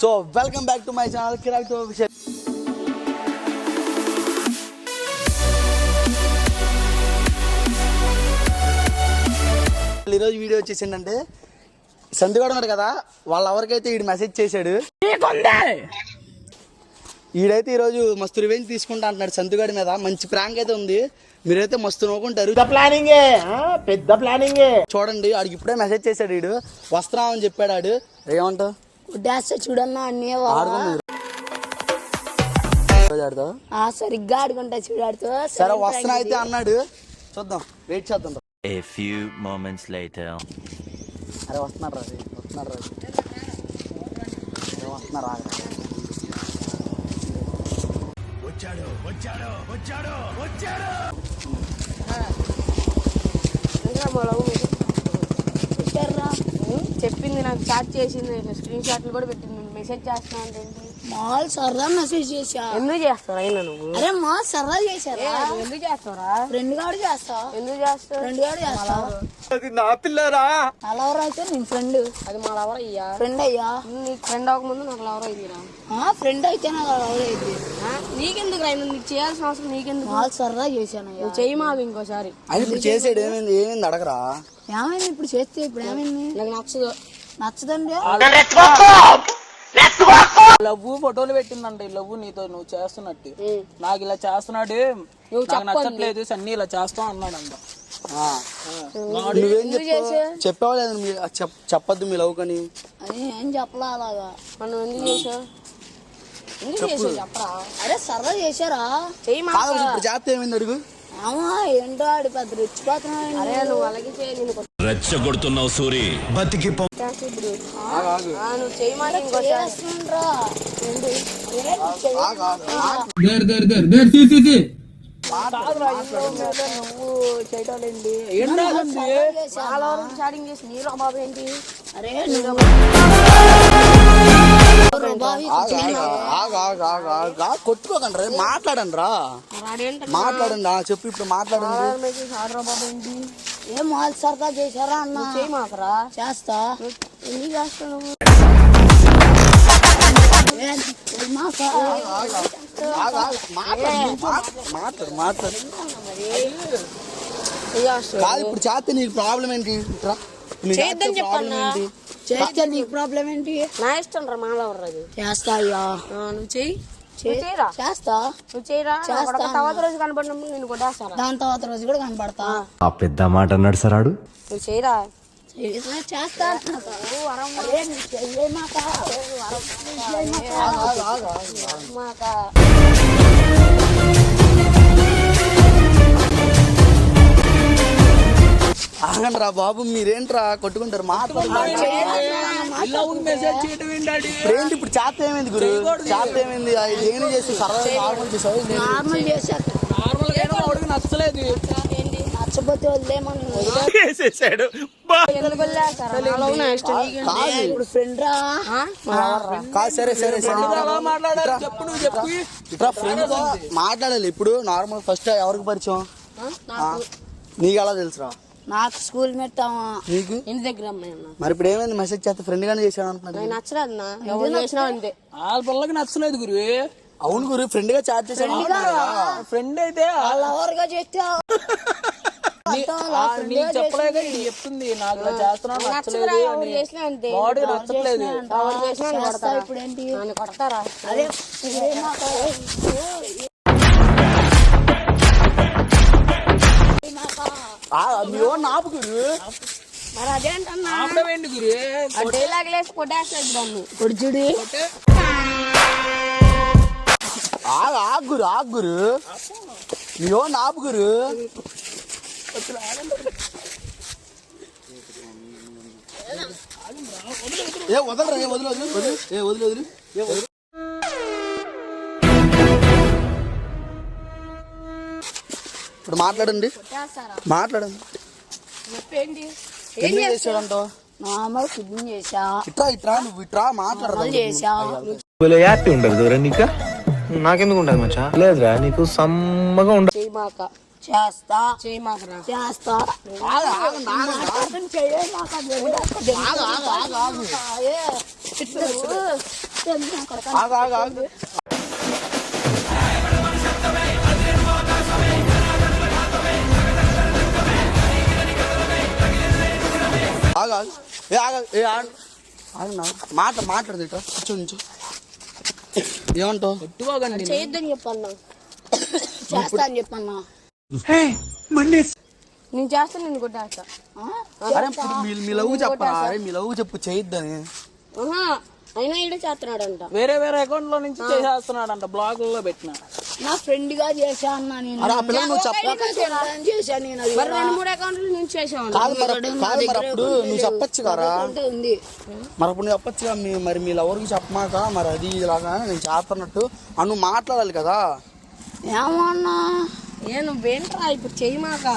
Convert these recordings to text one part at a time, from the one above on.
So welcome back to my channel కిరాక్ official. ఈరోజు video వచ్చేసి ఏంటంటే సందుగాడు ఉన్నాడు కదా, వాళ్ళ ఎవరికైతే ఈడు మెసేజ్ చేశాడు. ఈడైతే ఈరోజు మస్తు రివెంజ్ తీసుకుంటా అంటున్నాడు సందుగాడి మీద. మంచి ప్రాంక్ అయితే ఉంది, మీరైతే మస్తు నవ్వుకుంటారు. పెద్ద ప్లానింగ్ చూడండి. ఆడికి ఇప్పుడే మెసేజ్ చేశాడు, ఈడు వస్తున్నామని చెప్పాడు. ఆడు ఏమంటావు? చూడన్నా అన్నీ సరిగ్గా ఆడుకుంటా చూడాడుతో. సరే వస్తున్నా అయితే అన్నాడు, చూద్దాం, వెయిట్ చేద్దాం. A few moments later. అరే వస్తున్నాడు రా, వస్తున్నాడు రా, వస్తున్నారు. వచ్చాడు వచ్చాడు వచ్చాడు వచ్చాడు. చెప్పింది నాకు చాట్ చేసింది, స్క్రీన్ షాట్లు కూడా పెట్టింది. మెసేజ్ చేస్తున్నా అంటే మాల్ సరదా మెసేజ్ చేసా. ఎందుకు చేస్తారా అయినా నువ్వు? అరే మా సరదా చేశారా? ఎందుకు చేస్తారా? ఫ్రెండ్ గాడు చేస్తా. ఎందుకు చేస్తావు? ఫ్రెండ్ గాడు చేస్తా. అది నా పిల్లరా. నా లవర్ అయితే నీ ఫ్రెండ్. అది మా లవర్ అయ్యా. ఫ్రెండ్ అయ్యా. నీకు ఫ్రెండ్ అవ్వకముందు నాకు లవర్ అయ్యిరా. ఫ్రెండ్ అయితే నాకు లవర్ అయ్యింది. నీకెందుకు రైనా? నీకు చేయాల్సిన అవసరం నీకెందుకు? మాల్ సరదా చేశాను. నువ్వు చెయ్యి మాకు ఇంకోసారి. అది ఇప్పుడు చేసాడు. ఏమైంది ఏమైంది అడగరా? ఏమైంది ఇప్పుడు చేస్తే? ఇప్పుడు ఏమైంది? నాకు నచ్చదు. నచ్చదండి. లవ్ ఫోటోలు పెట్టిందంట. ఈ లవ్ నీతో నువ్వు చేస్తున్నట్టు, నాకు ఇలా చేస్తున్నాడు, నాకు నచ్చట్లేదు, సన్నీ ఇలా చేస్తా అన్నాడంట. నువ్వేం చెప్పావా లేదు? చెప్పద్దు మీ లవ్ కని. అది ఏం చెప్పలా అలాగా. మనం ఎందుకు చేసావు? ఎందుకు చేసావు చెప్పరా? అరే సరదా చేశారా? ఇప్పుడు చేస్తే ఏమైంది అడుగు. ఏంటో ఆడి పెద్ద రెచ్చిపోతున్నావు. అరే నువ్వు అలాగే చేయాలి. రెచ్చగొడుతున్నావు సూరి. బతికి నువ్వు చేయమని నువ్వు చేయటాలేంటి? చాటింగ్ చేసి నీరు బాబు ఏంటి? అరే కొట్టుకోకండి, మాట్లాడండి రా, మాట్లాడండి. చెప్పు ఇప్పుడు మాట్లాడండి. ఏం మాల్ సరదా చేశారా అన్న? చేయమాకరా. చేస్తా. ఎందుకు చేస్తావు నువ్వు? మాట్లాడు మాట్లాడు. ఇప్పుడు చేస్తే నీకు ప్రాబ్లం ఏంటి? చేద్దాం చెప్పన్నా. చేస్తే నీకు ప్రాబ్లం ఏంటి? నా ఇష్టం రా. మాలవర్ అది చేస్తా. అయ్యా నువ్వు చెయ్యి. చేస్తా. నువ్వు చేయరా. తర్వాత రోజు కనపడినప్పుడు నేను కొట్టేస్తాను. దాని తర్వాత రోజు కూడా కనపడతా. ఆ పెద్ద మాట అన్నాడు సరాడు. నువ్వు చేయరా. చేస్తా. ఆగండి రా బాబు, మీరేంట్రా కొట్టుకుంటారు? ఏంటి ఇప్పుడు చేత ఏమైంది గురు? చేత ఏమైంది? ఏం చేసి సరదా నార్మల్ చేసావు? నార్మల్ చేశారు. నచ్చలేదు. నచ్చపోతే వదిలేమని చేసేసాడు. ఇప్పుడు ఫ్రెండ్ రా. సరే సరే సరే, ఫ్రెండ్ తో మాట్లాడాలి. ఇప్పుడు నార్మల్ ఫస్ట్ ఎవరికి పరిచయం? నీకు ఎలా తెలుసురా? నాకు స్కూల్ మేట్. నీకు ఇంటి దగ్గర అమ్మాయి. మరి ఇప్పుడు ఏమైంది? మెసేజ్ చేస్తే ఫ్రెండ్ గానే చేశాడు అంటున్నాడు. నచ్చలేదు నా. ఎవరు చేసినా అంతే. వాళ్ళ పిల్లకి నచ్చలేదు గురు. అవును గురు, ఫ్రెండ్ గా చాట్ చేశాడు. ఫ్రెండ్ అయితే లవర్గా చేస్తా చెప్పలేక ఇది చెప్తుంది. నాకు ఇలా చేస్తున్నాను నచ్చలేదు, బాడీ నచ్చట్లేదు. ఇప్పుడు ఏంటి కొడతారా? అదే నాపు గురు. మరి అదేంటన్నా గురు? డైలాగ్ లేసి కొట్టేస్తాడు దాన్ని. కొడుచుడి ఆగురు ఆగురు నీయో నాపు గురు. ఏ వదలరా, ఏ వదిలి వదిలి వదిలి, ఏ వదిలి వదిలి, ఏ వదిలి. ఇప్పుడు మాట్లాడండి, మాట్లాడండి. ఏం చేశాడంటో? నార్మల్ కిడ్నీ చేసా. ఇట్రా ఇట్రా, నువ్వు ఇట్రా మాట్లాడదు చేసా. హ్యాపీ ఉండదు దూరం నీకా? నాకెందుకు ఉండదు మచ్చా? లేదురా, నీకు సమ్మగా ఉండదు. చేస్తా. చేయమాకరా. చేస్తా. ఆగు ఆగు ఆగు ఆగు ఆగు ఏ ఆగు ఏ ఆగు ఆగు మాట్లాడదు ఇట్లా కూర్చో ఏమంటావు చేయొద్దని చెప్పన్నా చేస్తా అని చెప్పన్నా నేను చేస్తా నేను కొట్టేస్తా అరే ఇప్పుడు మీ లవ్ చెప్పరా అరే మీ లవ్ చెప్పు చేయొద్దని అయినా ఈడే చేస్తున్నాడంట వేరే అకౌంట్ లో నుంచి చేసేస్తున్నాడంట బ్లాగ్ లో పెట్టిన నా ఫ్రెండ్ గా చేసా అన్నా నేను అరే ఆ పిల్లలు నువ్వు చెప్ప చేశాను నేను అది. మరి 2-3 అకౌంట్లు నేను చేసాను కాదు మరి అప్పుడు నువ్వు చెప్పొచ్చు కదా ఉంది మరి అప్పుడు నువ్వు చెప్పొచ్చుగా మరి మీ లవర్కి చెప్పమాక మరి అది ఇలాగా నేను చేస్తున్నట్టు నువ్వు మాట్లాడాలి కదా ఏమన్నా నువ్వేంట్రా ఇప్పుడు చేయమాక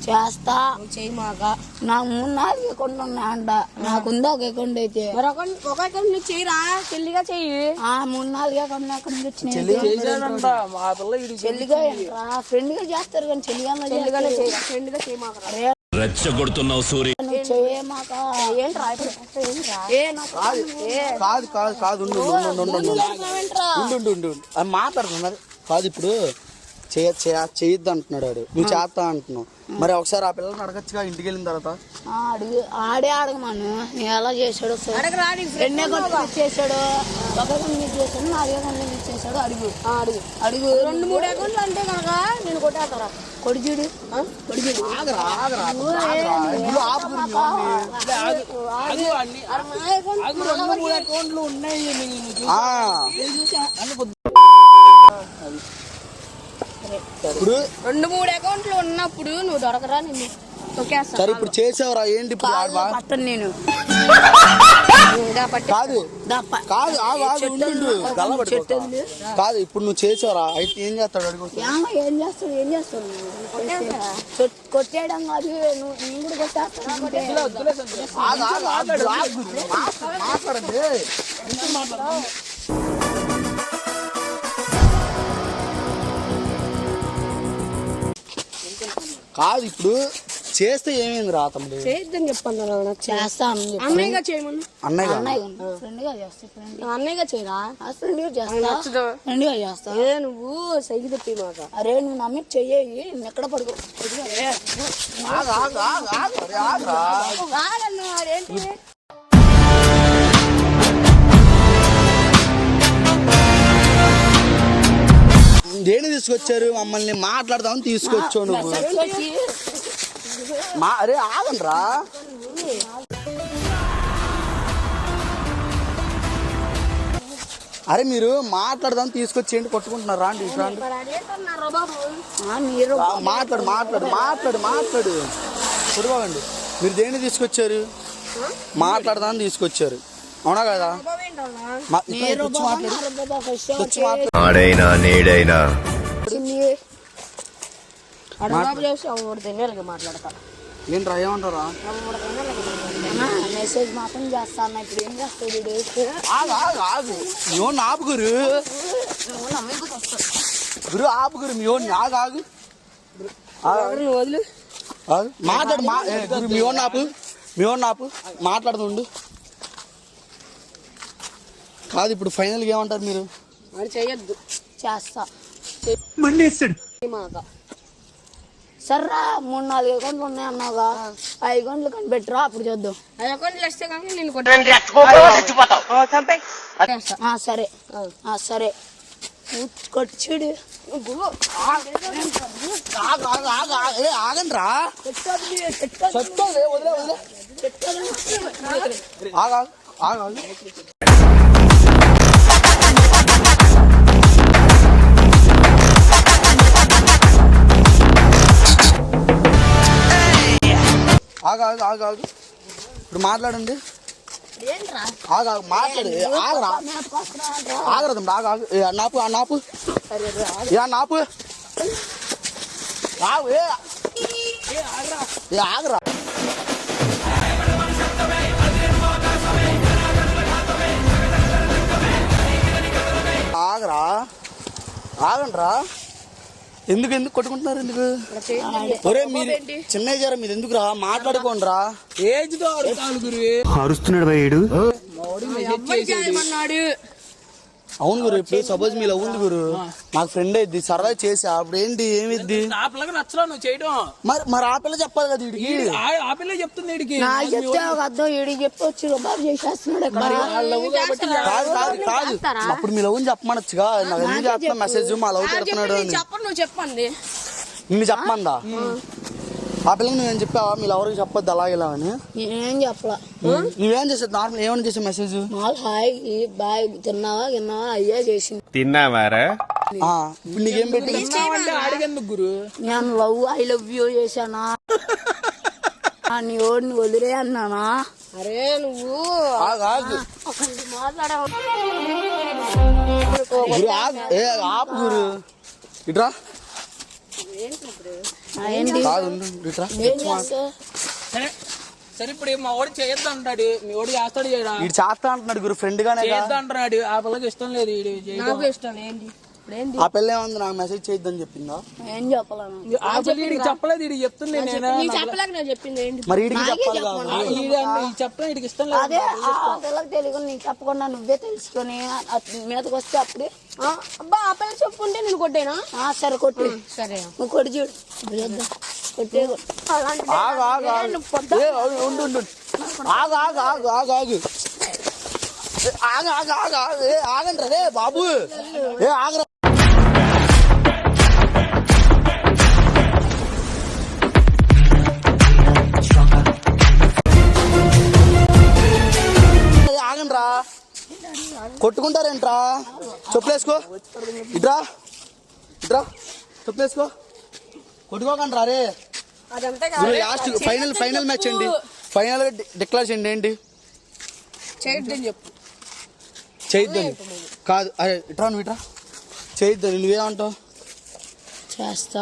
చేస్తా చేయమాక నాకు 3-4 అకౌంట్లు ఉన్నాయంట నాకుందా ఒక అకౌంట్ అయితే మరి ఒక అకౌంట్ నువ్వు చేయరా చెల్లిగా చెయ్యి 3-4 అకౌంట్లు అక్కడ నుంచి వచ్చినాయి చేశాడంట మా పిల్ల ఇది చెల్లిగా ఫ్రెండ్ గా చేస్తారు కానీ చెల్లిగానే ఫ్రెండ్ గా చేయమాక రెచ్చగొడుతున్నావు సూరి నువ్వు చేయమాక ఏంట్రా కాదు కాదు కాదు ఉండు అది మాట్లాడుతున్నారు కాదు ఇప్పుడు చేయొద్దు అంటున్నాడు వాడు నువ్వు చేస్తా అంటున్నావు మరి ఒకసారి ఆ పిల్లల్ని అడగచ్చుగా ఇంటికి వెళ్ళిన తర్వాత అడగమాను ఎలా చేశాడు ఎన్ని అకౌంట్లు చేశాడు ఒక అకౌంట్ చేశాడు 4 అకౌంట్లు చేశాడు అడుగు అడుగు 2-3 అకౌంట్లు అంటే కనుక నేను కొట్టేస్తారా కొడిచూడు అకౌంట్లు ఉన్నాయి ఇప్పుడు 2-3 అకౌంట్లు ఉన్నప్పుడు నువ్వు దొరకరా నిన్ను తొక్కేస్తా సరే ఇప్పుడు చేసావురా ఏంటి ఇప్పుడు పట్టను నేను కాదు కాదు ఆగు ఆగు ఉండు కాదు ఇప్పుడు నువ్వు చేసావురా అయితే ఏం చేస్తాడు అడుగు ఏం చేస్తాడు కొట్టేయడం కాదు నేను కూడా కొట్టేస్తాను మాట్లాడండి కాదు ఇప్పుడు చేస్తే ఏమైంది రా తమ్ముడు చేయొద్దని చెప్పాను చేస్తాను అన్నయ్యగా చేయమని అన్నయ్యగా చేయరా ఫ్రెండ్గా చేస్తా నువ్వు సైకి తప్పి మాట అరే నువ్వు నమ్మి చెయ్యి ఎక్కడ పడుకో అదేంటి దేని తీసుకొచ్చారు మమ్మల్ని మాట్లాడదామని తీసుకొచ్చావు నువ్వు అరే ఆగండ్రా అరే మీరు మాట్లాడదామని తీసుకొచ్చేయండి కొట్టుకుంటున్నారు రాండి మాట్లాడు మాట్లాడు మాట్లాడు మాట్లాడు కురవండి మీరు దేన్ని తీసుకొచ్చారు మాట్లాడదామని తీసుకొచ్చారు అవునా కదా ఆడైనా నీడైనా మాట్లాడతా ఏంట్రా ఏమంటారా మెసేజ్ మాత్రం చేస్తాను ఇప్పుడు ఏం చేస్తాడు మీవోని ఆపు గురు ఆపు గురు మీవోని ఆగు వదిలు మాట్లాడు మీవోని ఆపు మాట్లాడుతుండు కాదు ఇప్పుడు ఫైనల్గా ఏమంటారు మీరు మరి చేయొద్దు చేస్తా సర్రా 3-4 అకౌంట్లు ఉన్నాయి అన్నావుగా 5 అకౌంట్లు కనిపెట్టరా అప్పుడు చూద్దాం 5 అకౌంట్లు వస్తే కానీ నేను సరే సరే కొట్టుడు ఆగండి రా ఆగు ఇప్పుడు మాట్లాడండి మాట్లాడు ఆగరా నాపు నాపు నాపు ఆగరా ఆగరా ఆగండ్రా ఎందుకు కొట్టుకుంటున్నారు ఎందుకు ఒరే మీరు చిన్న ఏజారా మీరు ఎందుకు రా మాట్లాడుకోండి రా ఏజ్ తో అరుస్తున్నాడు భయ్యుడు చేయమన్నాడు అవును గురు, ఇప్పుడు సపోజ్ మీ లవ్ ఉంది గురు, నాకు ఫ్రెండ్ అయింది, సరదా చేసి అప్పుడు ఏంటి ఏమిద్ది? ఆ పిల్లకి నచ్చలా నువ్వు చేయడం. మరి ఆ పిల్ల చెప్పాలి కదా వీడికి. ఆ పిల్ల చెప్తుంది వీడికి. నాకు చెప్తే ఒక అర్థం వీడికి చెప్పొచ్చు, బాబు చేసేస్తున్నాడు ఇక్కడ. కాదు అప్పుడు మీ లవ్ చెప్పమనొచ్చుగా, నాకు ఎందుకు చేస్తున్నా మెసేజ్ మా లవ్ పెడుతున్నాడు అని. చెప్పండి, నువ్వు చెప్పండి. నిన్ను చెప్పమందా? ఆ పిల్లకి నువ్వేం చెప్పావా మీ లవర్కి చెప్పొద్దు అలా ఇలా అని? నేనేం చెప్పలా. నువ్వేం చేసావు? నార్మల్ ఏమని చేసావు మెసేజ్? మాల్ హాయ్ బాయ్ తిన్నావా గిన్నావా అయ్యే చేసింది. తిన్నావారా? ఇప్పుడు నీకేం పెట్టి అడిగేందుకు గురు? నేను ఐ లవ్ యూ చేశానా? నీ ఓడిని వదిలే అన్నానా? అరే నువ్వు మాట్లాడావు. ఆపు గురు, ఇట్రా. కాదు ఇట్రా. సరే ఇప్పుడు మా వాడు చేయొద్దు అంటాడు, మీ వాడు చేస్తాడు చేయడా? ఇటు చేస్తా అంటున్నాడు గురు, ఫ్రెండ్ గానే చేయొద్దు అంటున్నాడు. ఆ పిల్లకి ఇష్టం లేదు. నాకు ఇష్టం ఏంటి? ఆ పిల్ల ఏముంది, నాకు మెసేజ్ చేయొద్దని చెప్పిందా? ఏం చెప్పాలను? ఆ పిల్ల వీడికి చెప్పలేదు, వీడికి చెప్తుంది. నేను చెప్పలేక నేను చెప్పింది ఏంటి? మరి వీడికి చెప్పాలి కదా. చెప్పడం వీడికి ఇష్టం లేదు. అదే ఆ పిల్లకి తెలియదు, నీకు చెప్పకుండా నువ్వే తెలుసుకొని మీదకి వస్తే అప్పుడే అబ్బా ఆ పిల్ల చెప్పుంటే నేను కొట్టేనా? సరే కొట్టు. సరే నువ్వు కొట్టి చూడు, కొట్టే ఆగు ఆగు ఆగు ఉండు ఉండు ఆగు ఆగు ఆగు ఆగు ఆగు ఆగు ఆగు ఆగు ఆగు ఆగండి రే బాబు, ఆగరా. ఆగండ్రా, కొట్టుకుంటారేంట్రా? చెప్పులేసుకో, ఇట్రా ఇట్రా, చెప్పులేసుకో, కొట్టుకోకండి రా రే. లాస్ట్ ఫైనల్ మ్యాచ్ అండి, ఫైనల్ గా డిక్లేర్ చేయండి. ఏంటి చేయొద్దని చెప్పు. చేయొద్దని కాదు, అరే ఇట్రా, నువ్వు ఇట్రా. చేయొద్దని నువ్వేమంటావు? చేస్తా.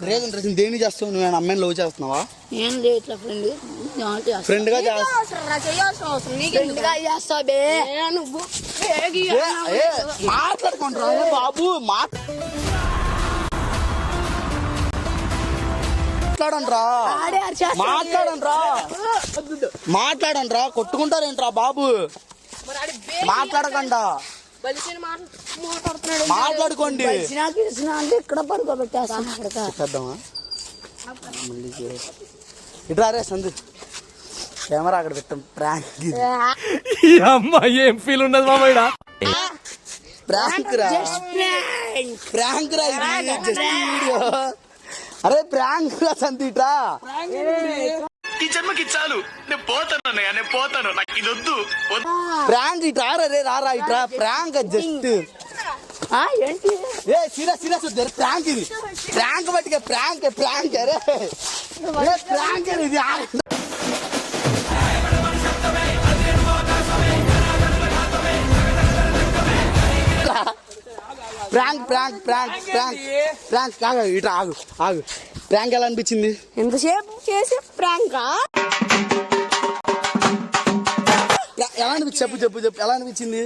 రేజన్ రేజన్ దేని చేస్తావు? నువ్వు అమ్మాయిని లవ్ చేస్తున్నావా? ఏం చేయట్లా ఫ్రెండ్ గా మాట్లాడుకుంటారా బాబు? మాట్లాడండ్రా, కొట్టుకుంటారేంట్రా బాబు? మాట్లాడకుండా మాట్లాడుకోండి. ఇక్కడ పడుకోబెట్టేస్తామా? ఇట్రా రే సందు, కెమెరా అక్కడ పెట్టాం. ప్రాంక్ ఏం ఫీల్ ఉండదు మామయ్య. ప్రాంక్ రా, ప్రాంక్ రా, ఇది జస్ట్ వీడియో. అరే ప్రాంక్ రా సందు, ఇట్రా. ఈ జన్మకి చాలు, నేను పోతాను, నేను పోతాను, నాకు ఇది వద్దు. ప్రాంక్ ఇట్రా రే, రారా ఇట్రా. ప్రాంక్ జస్ట్ ఏంటి? ఏ సీరియస్ సీరియస్ ప్రాంక్ ఇది, ప్రాంక్ బట్టిగా ప్రాంక్ ప్రాంక్. అరే ప్రాంక్ ఇది. Prank prank prank prank prank కాగా ఇట్లా ఆగు ఆగు. ప్రాంక్ ఎలా అనిపించింది? ఎంతసేపు చేసే ప్రాంక్ ఎలా అనిపించింది? చెప్పు చెప్పు చెప్పు, ఎలా అనిపించింది?